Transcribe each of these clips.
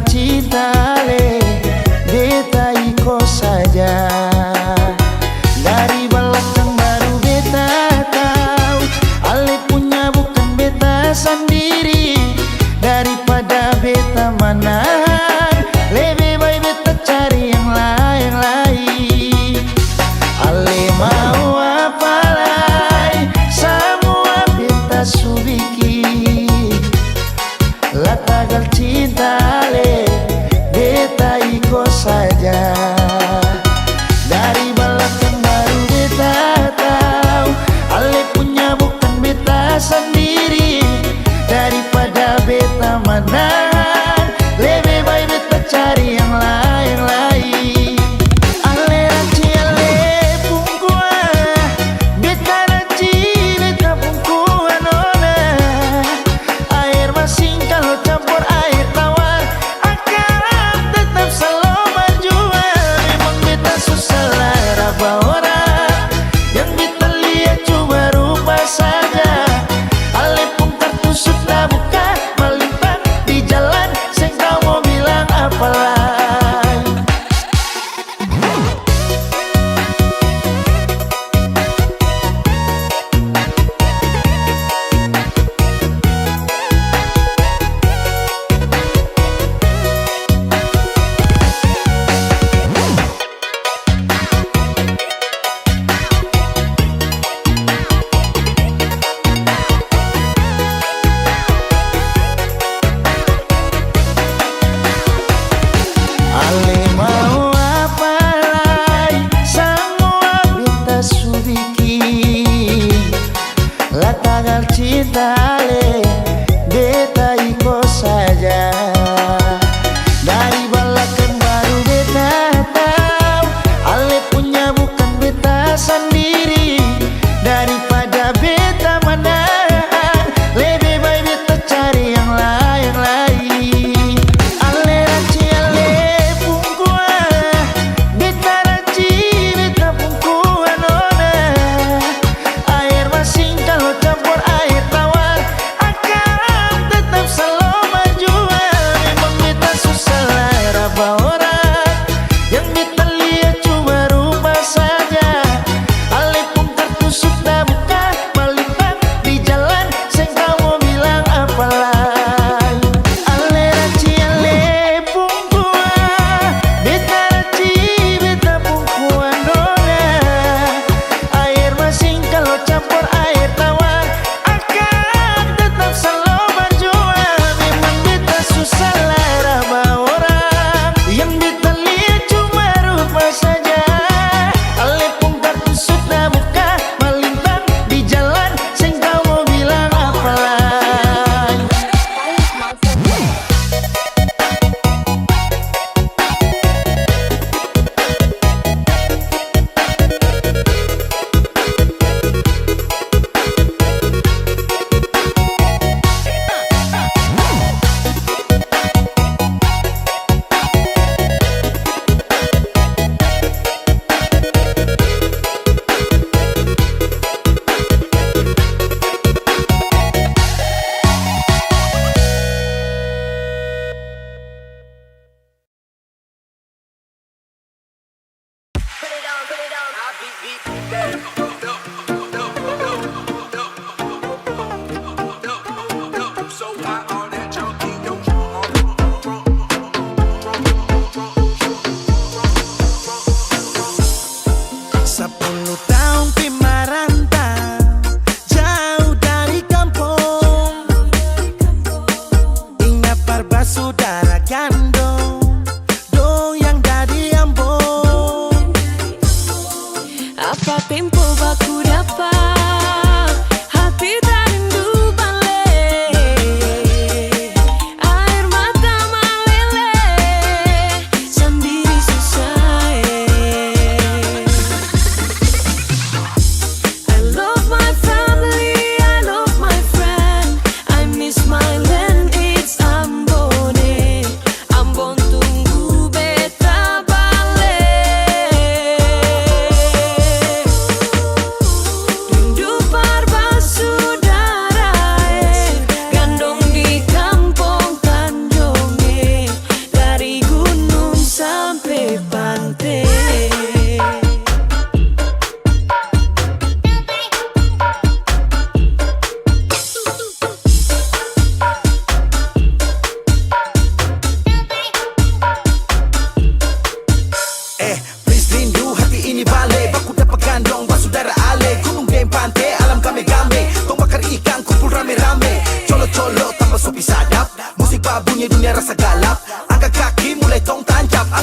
cinta le beta iko saja. Dari belakang baru beta tahu ale punya bukan beta sendiri. Daripada beta menahan, lebih baik beta cari yang lain. Ale mau apa lagi, semua beta subiki. La tagal cinta le beta iko saja. Dari belakang baru beta tahu ale punya bukan beta sendiri. Daripada beta menahan, lebih baik beta cari yang lain. Ale ranci ale pungkua, beta ranci beta pungkua nona. Air masin kalau campur air tawar akan tetap selalu berjuang. Memang beta susah laraba orang, yang beta lihat cuma rupa saja. Ale pun kartu sudah buka, melintang di jalan, seng kau mau bilang apa lagi. Ale mau apa lagi, semua beta subiki. La tagal cinta le beta iko saja. Dari belakang baru beta tahu ale punya bukan beta sendiri. Daripada beta menahan, lebih baik beta cari yang lain. Ale ranci ale pungkua, beta ranci beta pungkua nona. Air masin kalau campur air tawar akan tetap selalu berjuang. Memang beta susah laraba orang, yang beta lihat cuma rupa saja. Ale pun kartu sudah buka, melintang di jalan, seng kau mau bilang apa lagi. Ale ranci ale pungkua, beta ranci beta pungkua nona. Air masin kalau campur air tawar akan tetap selalu berjuang. Memang beta susah laraba orang, yang beta lihat cuma rupa saja. Ale pun kartu sudah buka, melintang di jalan, seng kau mau bilang apa lagi.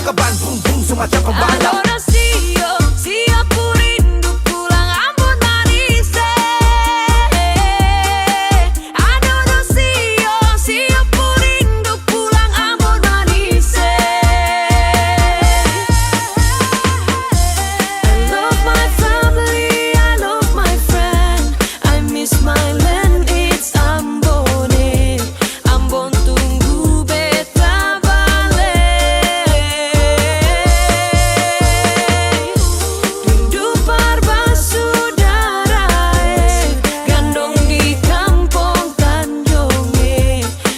ke Bandung, bung Sumatera pembalap. Adorasio, siapa rindu pulang Ambon manis. Adorasio, siapa rindu pulang Ambon manis. I love my family, I love my friend. I miss my land, it's Ambon. Ambon tunggu beta balik. Rindu parbasaudara, gandong di kampung Tanjung,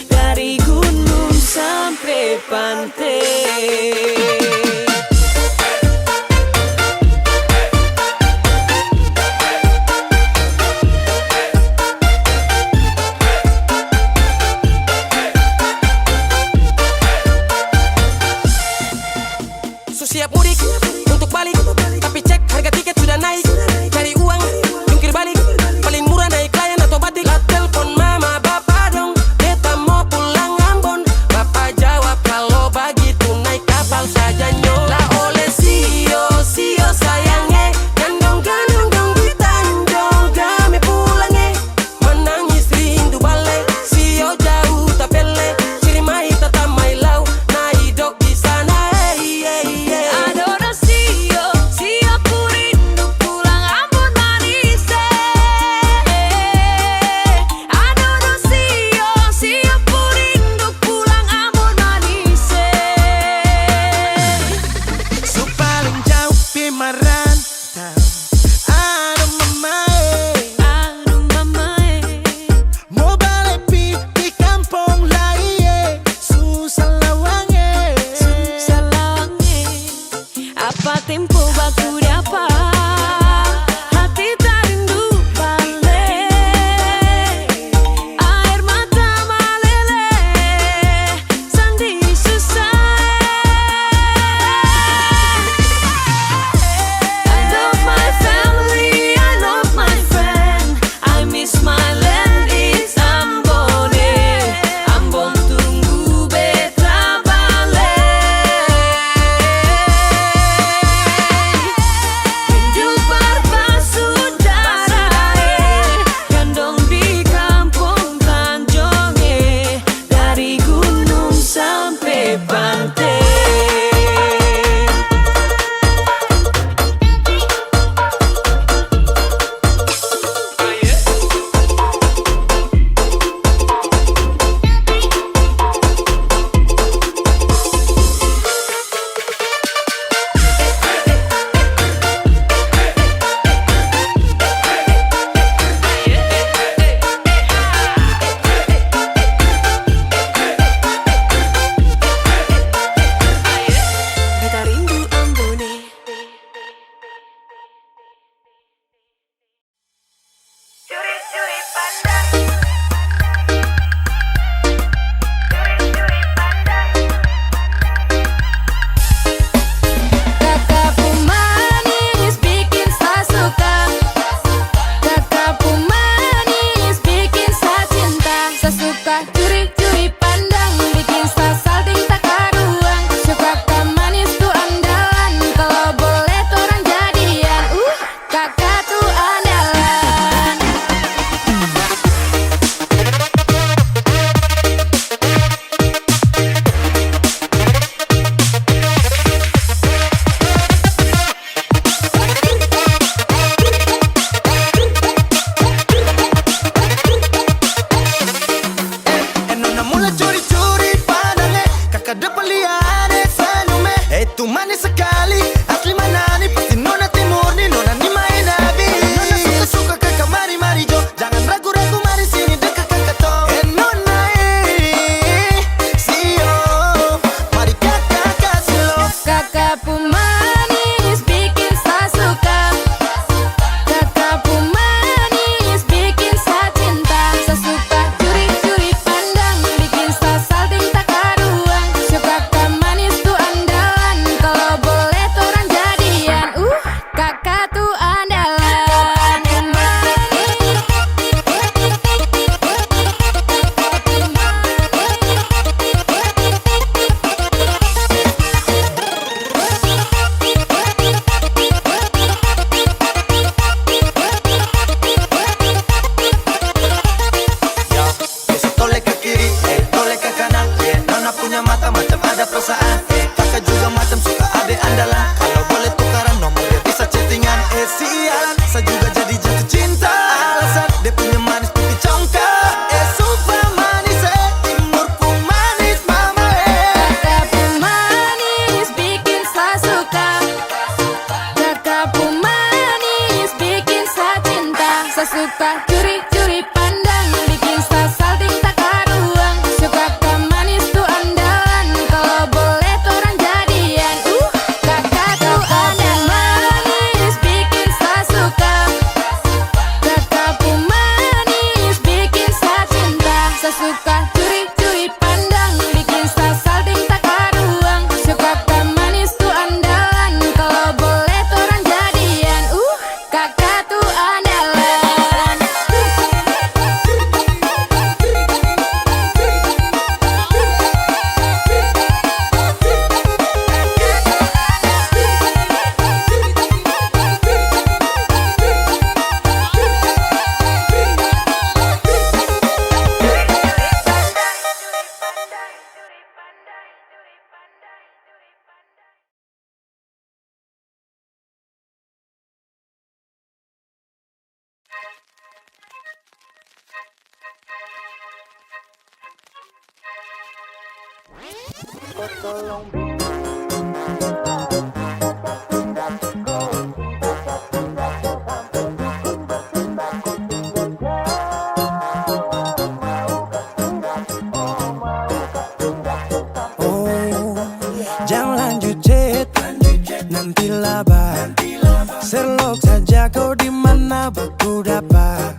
dari gunung sampai pantai. Siap mudik untuk balik, tapi cek harga tiket sudah naik. Cari uang, jungkir balik, paling murah naik layan atau batik. Lah telepon mama bapak dong, beta mau pulang Ambon. Bapak jawab kalau begitu naik kapal saja nyo. Lah oleh sio sayangnya, gandong dong di Tanjung kami pulangnya. Menangis rindu balik, sio jauh tapele, ciri mai tata mai lau, na hidup di sana. Adorasio, siapa rindu pulang Ambon manis. Adorasio, siapa rindu pulang Ambon manis. So paling jauh pi merantau. Aduh mamae, Aduh mamae, mau balik pi di kampung lain. Susah lawange, susah lawange. Apa tempo baku dapat, hati tak rindu balik. Air mata meleleh, sandi susah. I love my family, I love my friend. I miss my land, it's Ambon. Ambon tunggu beta balik. Rindu parbasaudara, gandong di kampung Tanjung, dari gunung sampai pantai. Beta rindu Ambon. Curi-curi pandang, curi-curi pandang. Kakakku manis bikin saya suka, kakakku manis bikin saya cinta. Saya suka curi-curi pandang, bikin saya salting tak karuang. Suka kau manis tuh andalan, kalau boleh tuh orang jadian. Kakak tuh andalan. nona mula curi-curi padangnya. Kakak depan liane senyumnya. Itu manis sekali, asli mana nih? Pasti nona timur nih, nona nih main nabi. Nona suka-suka kakak mari jo, jangan ragu-ragu mari sini dekat kakak to. Nona sio, mari kakak kasih lo. Kakak manis bikin saya suka, kakak manis bikin saya cinta. Saya suka curi-curi pandang, bikin saya salting tak karuang. Suka kau manis tuh andalan, kalau boleh ada perasaan. Kakak juga macam suka adek andalan. Kalau boleh tukaran nomor dia bisa chattingan. Sialan, saya juga jadi jatuh cinta. Alasan dia punya manis pipi congkak. Super manis timur pun manis mama Kakak pun manis bikin saya suka. Kakak pun manis bikin saya cinta. Saya suka curi-curi pandang, bikin saya salting tak karuang. Suka kan manis tuh andalan, kalau boleh tuh orang jadian. Kakak tuh andalan, manis bikin saya suka. Kakak pun manis bikin saya cinta. Saya suka curi-curi pandang, bikin saya salting tak karuang. Suka kan manis tuh andalan, kalau boleh tuh orang jadian. Kakak tuh andalan. Jangan lanjut chat, nanti laba. Serlok saja kau di mana baku dapat.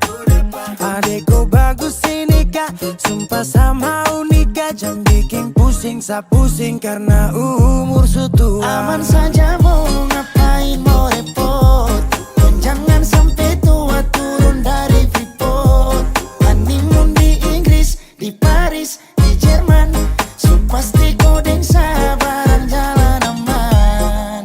Adekku bagus ini kak, sumpah sama unika. Jangan bikin pusing, sa pusing karena umur sutua. Aman saja mau ngapain mau repot. Dan jangan sampai tua turun dari Freeport. Honeymoon di Inggris, di Paris, di Jerman. So pasti kodeng sabaran jalan aman.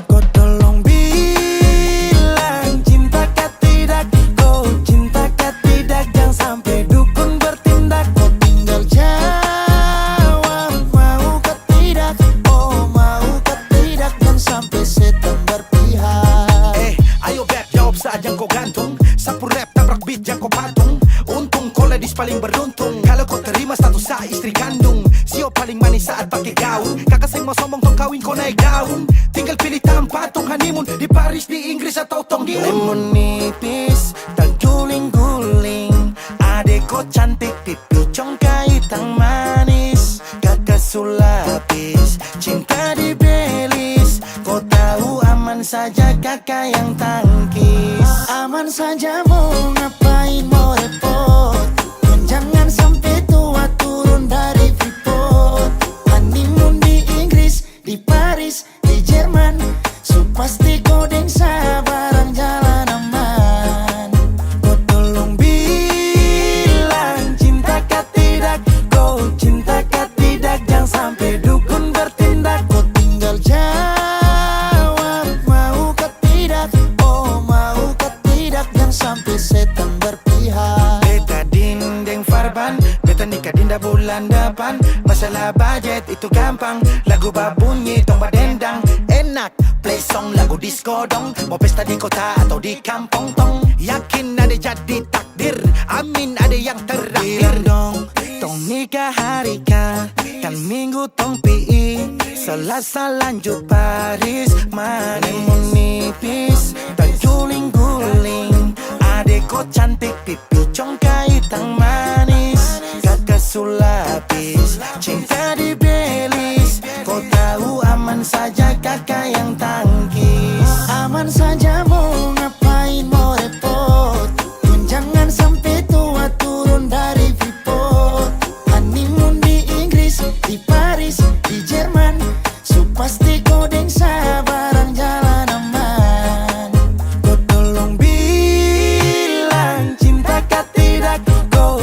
Kau tolong bilang cinta kah tidak. Kau cinta kah tidak. Jangan sampai dukun bertindak. Kau tinggal jawab mau ke tidak. Oh mau ke tidak. Jangan sampai setan berpihak. Ayo beb, jawab saja kau gantung. Sapu rap, tabrak beat, jangan kau patung. Untung kau ladies paling beruntung. Kalau kau terima status sa istri kandung. Sio paling manis saat pakai gaun. Kakak saya mau sombong tong kawin kau naik daun. Tinggal pilih tempat tong honeymoon. Di Paris, di Inggris atau tong di Lemon nipis, terguling-guling. Adek kau cantik, pipi congkai hitam manis. Kakak sulapis, cinta di belis. Kau tahu aman saja kakak yang tangkis. Aman saja mau ngapain mau repot. Dan jangan sampai tua turun dari Freeport. Honeymoon di Inggris, di Paris, di Jerman. So pasti kodeng sabaran jalan aman. Kau tolong bilang cinta kah tidak. Kau cinta kah tidak. Jangan sampai dukun bertindak. Kau tinggal jawab mau ke tidak. Oh mau ke tidak. Jangan sampai setan berpihak. Beta dinding farban, beta nikah dinda bulan depan. Masalah budget itu gampang. Lagu babunyi tong badendang. Enak play song lagu disco dong. Mau pesta di kota atau di kampung tong. Yakin ada jadi takdir, amin ada yang terakhir. Bilang dong, tong nikah hari kan minggu tong PI. Selasa lanjut Paris, honeymoon nipis, terguling-guling. Adek kau cantik, pipi congkai hitam manis. Kakak sulapis, cinta di belis. Kau tahu aman saja kakak yang tangkis. Aman saja mau ngapain mau repot. Dan jangan sampai tua turun dari Freeport. Honeymoon di Inggris, di Paris, di Jerman. So pasti kodeng sabaran jalan aman. Kau tolong bilang cinta kah tidak. Kau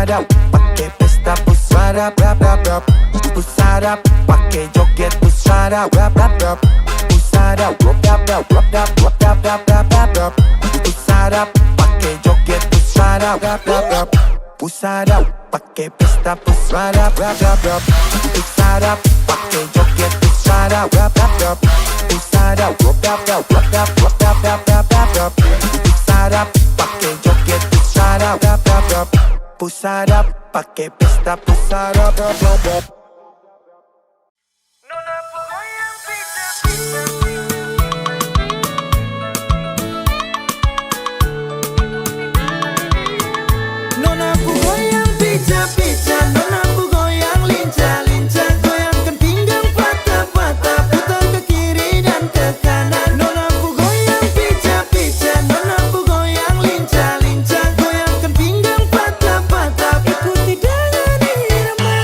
pusada, pakai pesta pusada, rap rap rap. Pusada, pakai joget pusada, rap rap rap. Pusada, rap rap rap rap rap rap rap rap rap rap. Pusada, pakai joget pusada, rap rap rap. Pusada, pakai pesta pusada, rap rap rap. Pusada, pakai joget pusada, rap rap rap. Pusada, rap rap rap rap rap rap rap rap rap rap. Pusada, pakai joget pusada, rap rap rap. Pusada, pakai pesta pusada, rap rap rap. Nona ku goyang pica-pica, nona ku goyang lincah-lincah, goyangkan pinggang patah-patah, putar ke kiri dan ke kanan. Nona ku goyang pica-pica, nona ku goyang lincah-lincah, goyangkan pinggang patah-patah, ikuti dengan irama.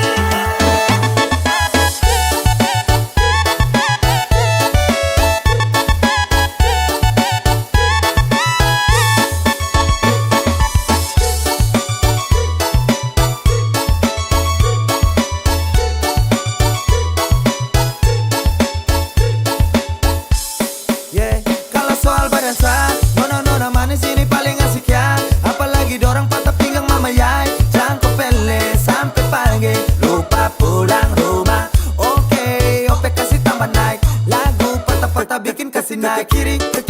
Yeah, kalau soal berdansa, nona manis ini paling asik ya. Apalagi dorang patah pinggang mama yai, jangkau pele sampai pagi, lupa pulang rumah. Oke, ope kasih tambah naik, lagu patah-patah bikin kasih naik. Ke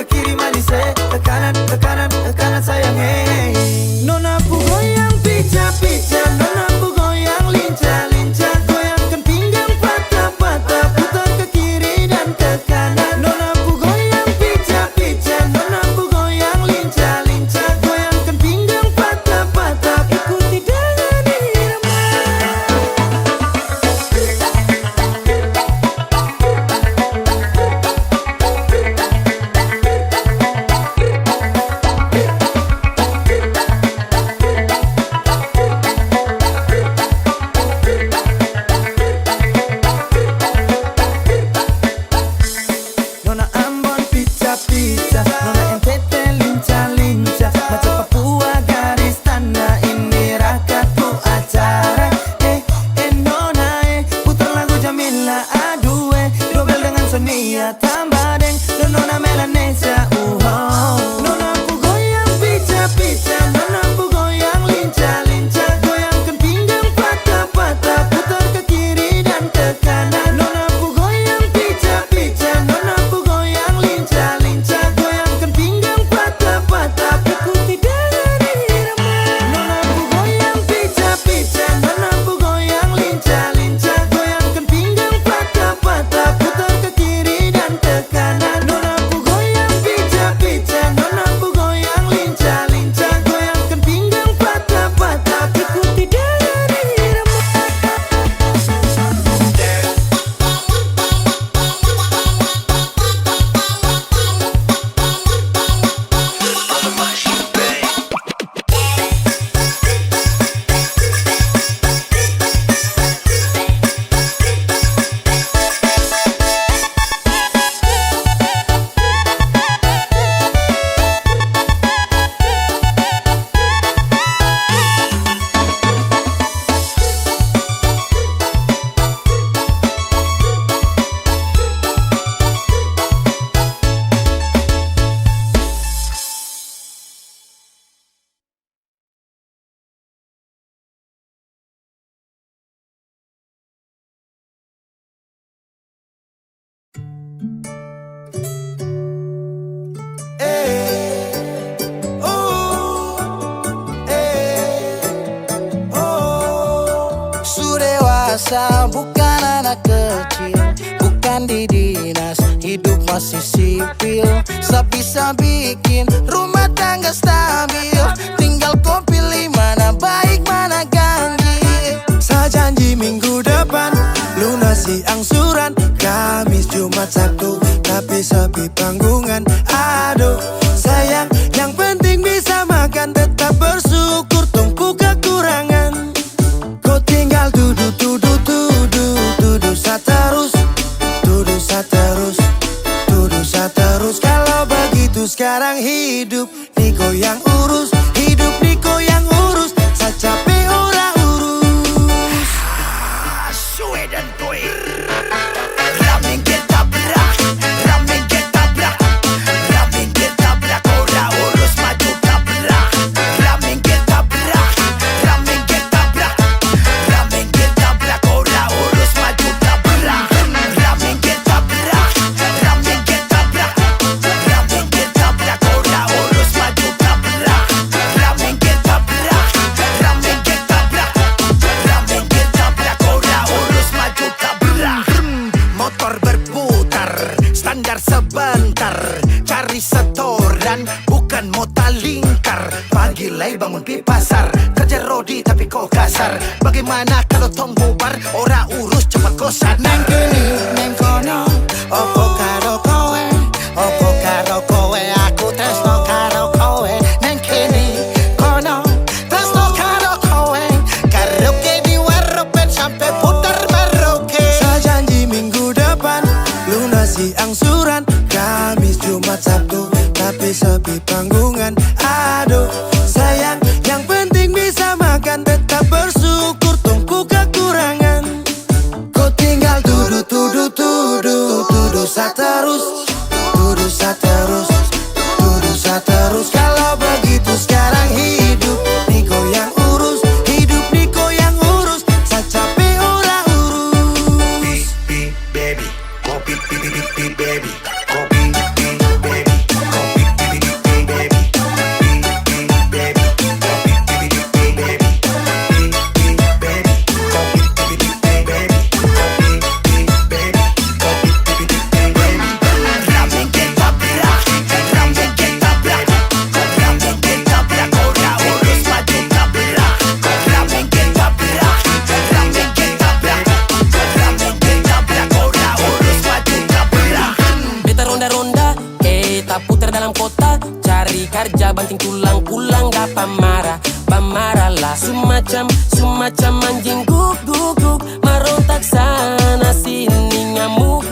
kiri manis ke kanan sayang Nona ku goyang pica-pica, nona ku goyang lincah-lincah, goyangkan pinggang patah-patah, putar ke kiri dan ke kanan. Nona ku goyang pica-pica, nona ku goyang lincah-lincah, goyangkan pinggang patah-patah, ikuti dengan irama. Nona Ambon pica-pica, nona NTT lincah-lincah, macam Papua garis tanah, ini rakatku acara. Nona putar lagu Jamila, aduh dobel dengan Sonia, tambah deng, dan nona Melanesia, Nona ku goyang pica-pica, nona ku goyang lincah-lincah, goyangkan pinggang patah-patah, putar ke kiri dan ke kanan. Nona ku goyang pica-pica, nona ku goyang lincah-lincah, goyangkan pinggang patah-patah, ikuti dengan irama. Nona ku goyang pica-pica, nona ku goyang lincah-lincah, goyangkan pinggang patah-patah, putar ke kiri dan ke kanan. Nona ku goyang pica-pica, nona ku goyang lincah-lincah, goyangkan pinggang patah-patah, ikuti dengan irama. Sudah dewasa, bukan anak kecil, bukan di dinas, hidup masih sipil. Bisa bikin rumah tangga stabil, tinggal kau pilih mana baik mana ganjil. Saya janji minggu depan lunasi angsuran, Kamis, Jumat, Sabtu, tapi sepi panggungan. Aduh sayang, yang penting bisa makan, tetap bersyukur tunggu kekurangan. Kau tinggal duduk saterus. Kalau begitu sekarang hidup Niko yang urus, hidup Niko yang urus. Saya capek Rodi tapi kau kasar. Bagaimana kalau tong bubar? Ora urus cepat kau sadar. Neng kini, neng kono, opo karo kowe, opo karo kowe, aku tresno karo kowe. Neng kini, kono, tresno karo kowe, karaoke di Waropen sampai putar Merauke. Saya janji minggu depan lunasi angsuran, Kamis, Jumat, Sabtu, tapi sepi panggungan. Aduh sayang, yang penting bisa makan, tetap bersyukur tungku kekurangan. Kau tinggal tuduh saterus, tuduh saterus, tuduh saterus. Kalau begitu sekarang hidup Niko yang urus, hidup Niko yang urus. Saya capek ora urus. Pi baby, kopi pi baby, kopi pi baby, kopi pi baby, pi baby, kopi pi baby, pi baby, kopi pi baby, kopi pi baby, kopi pi baby. Ramen kita berak, ramen kita berak, ramen kita berak, ora urus maju tabrak. Ramen kita berak, ramen kita berak, ramen kita berak, ora urus maju tabrak. Beta ronda-ronda, tak putar dalam kota, cari kerja banting tulang pulang gak pamarah lah. Semacam anjing guk marontak sana sini ngamuk.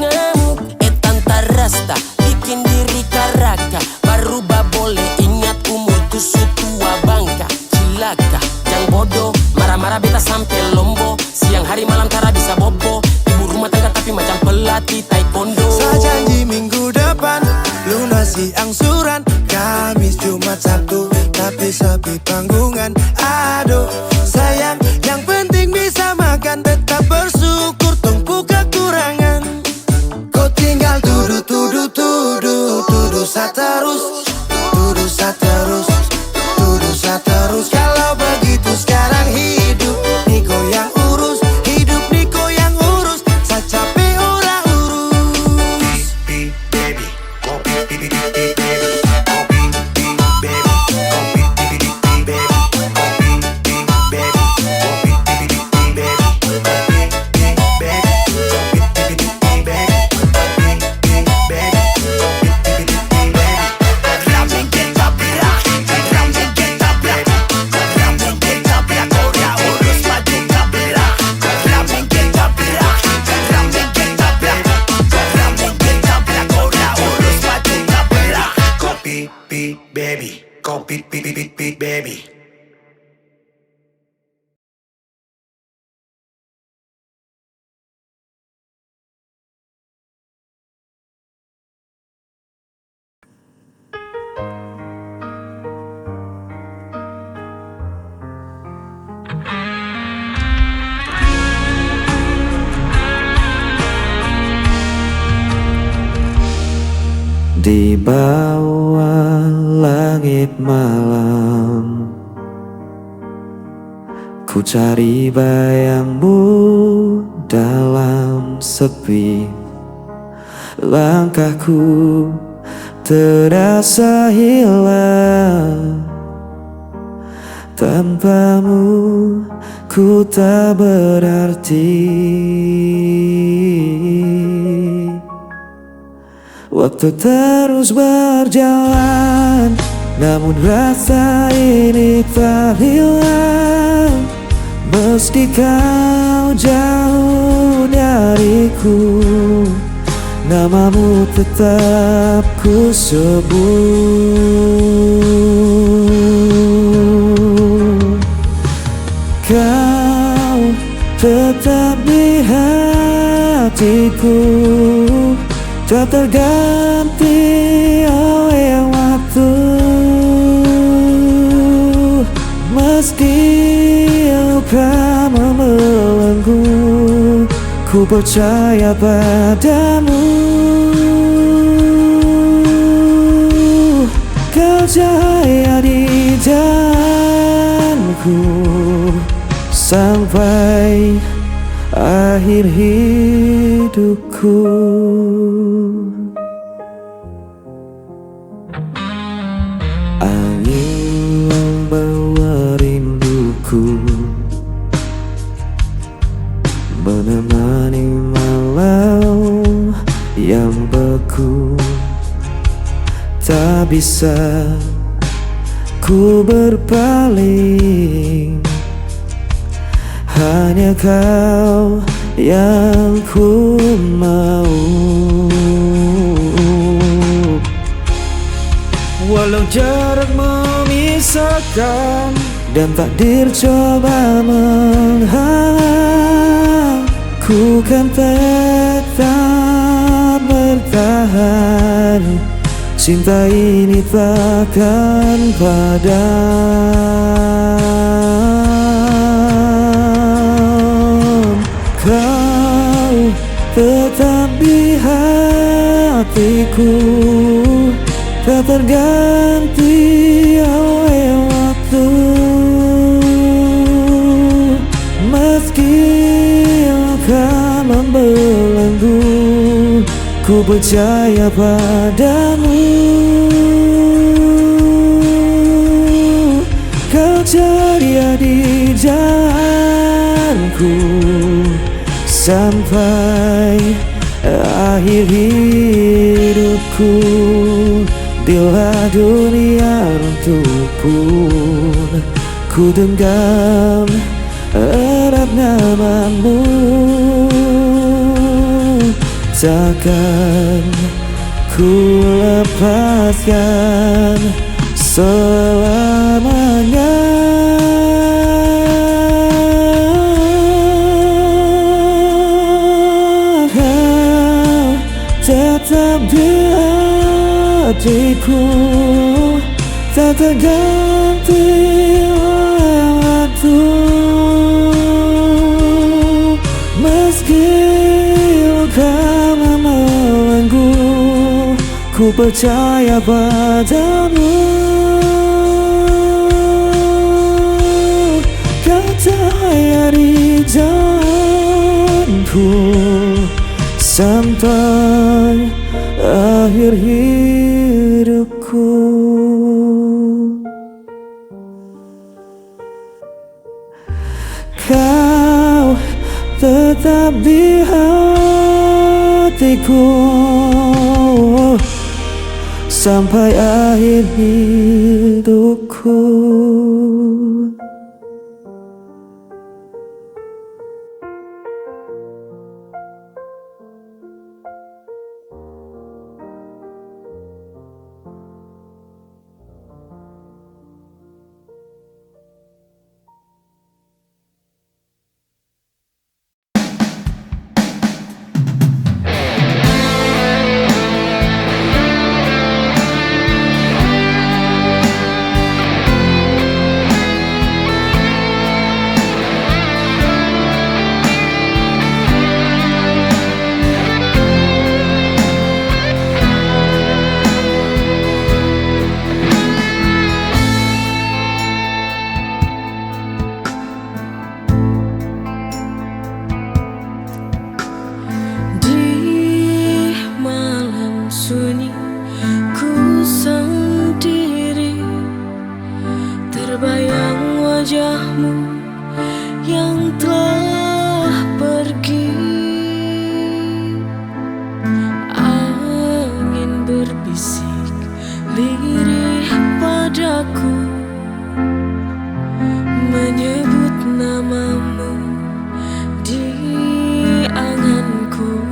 Tanta rasta bikin diri karaka, baru boleh ingat umurku sutua bangka. Cilaka, jangan bodoh, marah-marah beta sampai lombo. Siang hari malam tara bisa bobo, ibu rumah tangga tapi macam pelatih taekwondo. Saya janji minggu depan lunasi angsuran, Kamis, Jumat, Sabtu, tapi sepi panggungan. Aduh sayang, yang penting bisa makan, tetap bersyukur tungku kekurangan. Kau tinggal tuduh saterus, tuduh saterus, tuduh saterus. Kalau begitu sekarang hidup Niko yang urus, hidup Niko yang urus. Saya capek ora urus. Pi baby, kopi pi baby, kopi pi baby, kopi pi baby, kopi pi baby, kopi pi baby, kopi pi baby, kopi pi baby, kopi pi baby, kopi pi baby. Ramen kita berak, ramen kita berak, ramen kita berak, ora urus maju tabrak. Ramen kita berak, ramen kita berak, ramen kita berak, ora urus maju tabrak. Kopi pi baby, kopi pi baby. Di bawah langit malam, ku cari bayangmu dalam sepi. Langkahku terasa hilang, tanpamu ku tak berarti. Waktu terus berjalan, namun rasa ini tak hilang. Meski kau jauh dariku, namamu tetap ku sebut. Kau tetap di hatiku, tak terganti oleh waktu. Meski luka membelenggu, ku percaya padamu. Kau cahaya di jalanku sampai akhir hidupku. Angin membawa rinduku hidupku, menemani malam yang beku. Tak bisa ku berpaling, hanya kau yang ku mau. Walau jarak memisahkan dan takdir coba menghalang, ku kan tetap bertahan. Cinta ini takkan padam. Kau tetap di hatiku, tak terganti oleh waktu. Meski akan membelenggu, ku percaya padamu. Kau ceria di jalanku sampai akhir hidupku. Bila dunia runtuh pun, ku genggam erat namamu. Takkan ku lepaskan selamanya. Kau tetap di hatiku, tak terganti oleh waktu. Meski kau membelenggu, ku percaya padamu. Kau cahaya di jalanku sampai akhir hidupku. Kau tetap di hatiku sampai akhir hidupku. wajahmu yang telah pergi. Angin berbisik lirih padaku, menyebut namamu di anganku.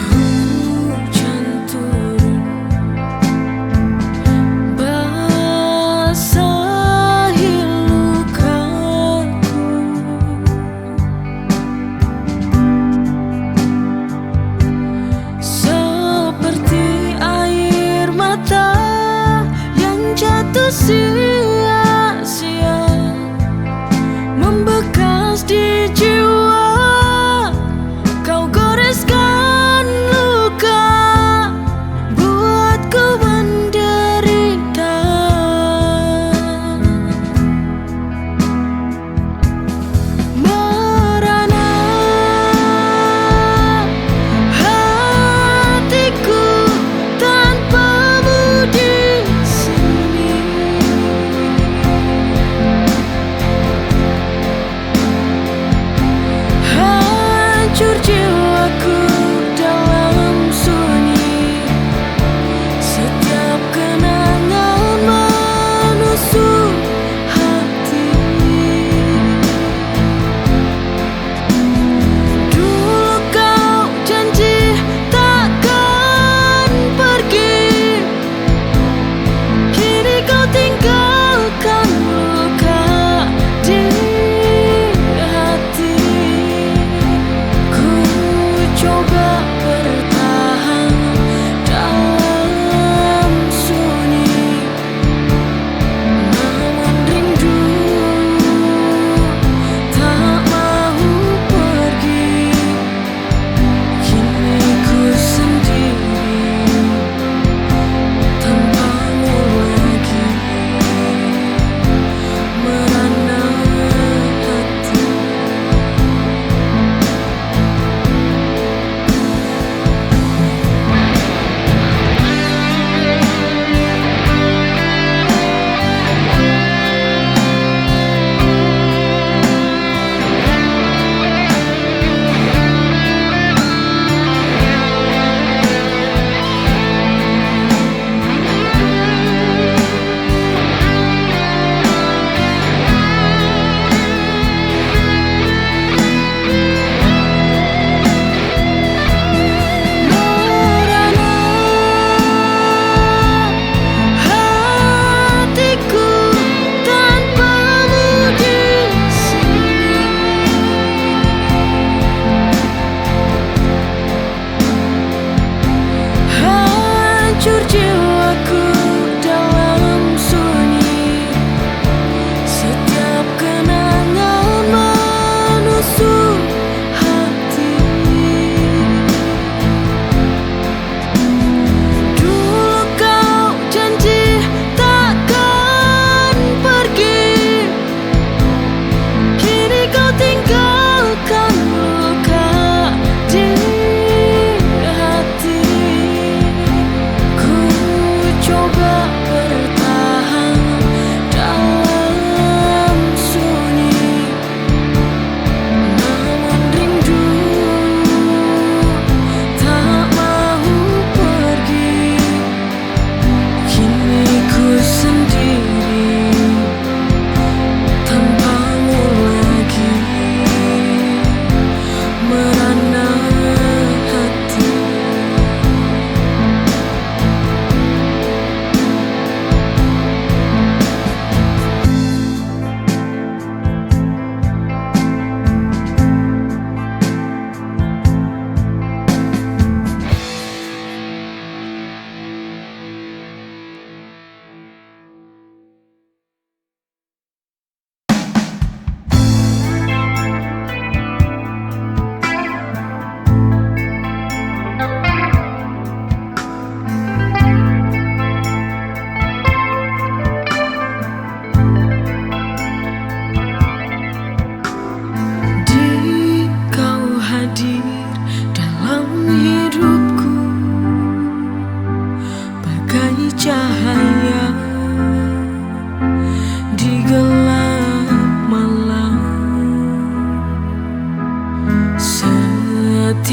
Hujan turun basahi lukaku, seperti air mata yang jatuh sia-sia.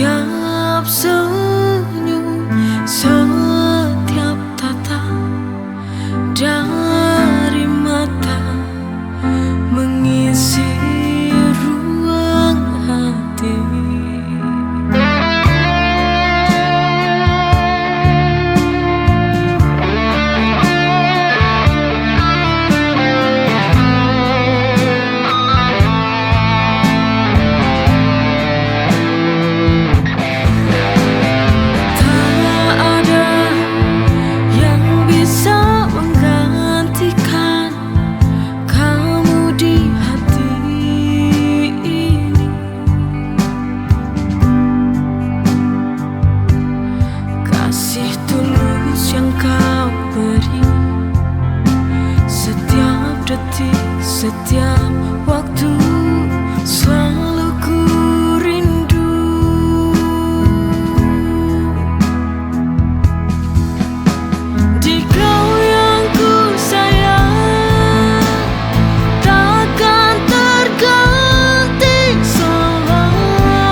Setiap senyum, setiap tatap dari mata mengisi ruang hati. Kasih tulus yang kau beri, setiap detik, setiap waktu, selalu ku rindu. Di kau yang ku sayang, takkan terganti selamanya.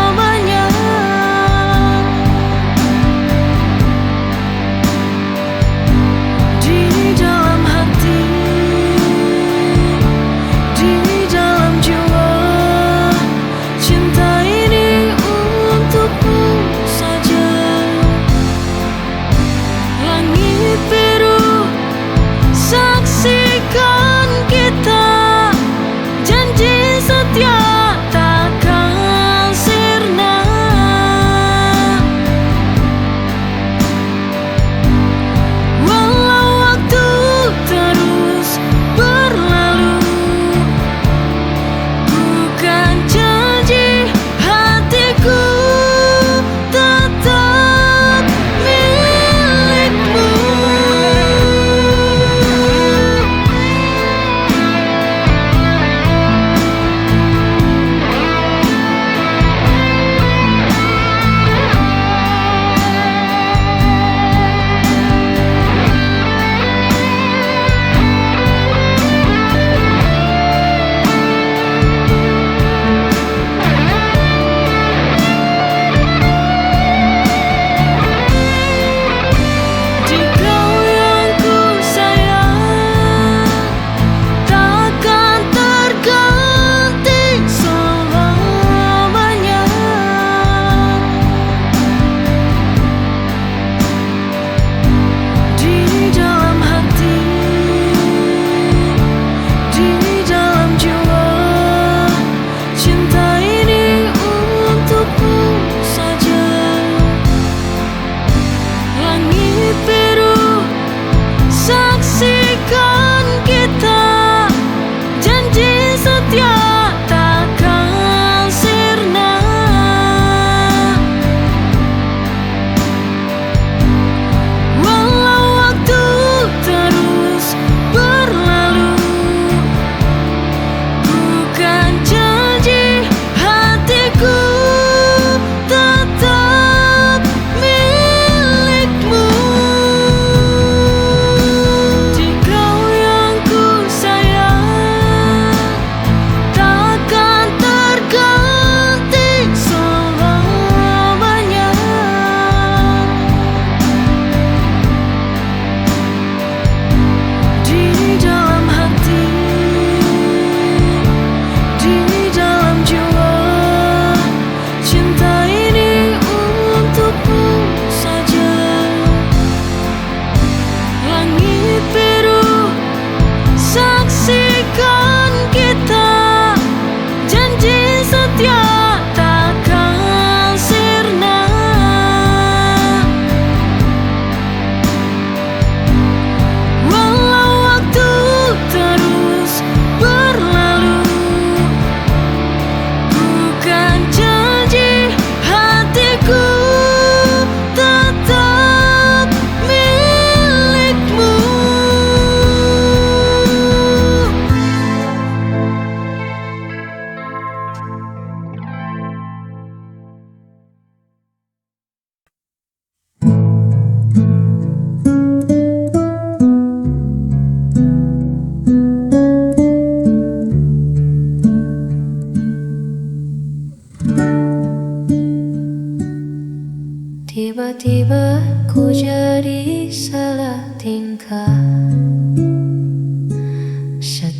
Di dalam hati, di dalam jiwa.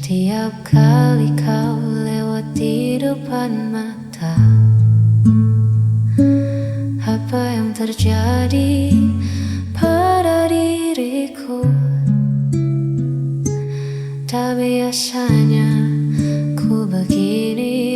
Tiap kali kau lewat di depan mata, apa yang terjadi pada diriku? Tak biasanya ku begini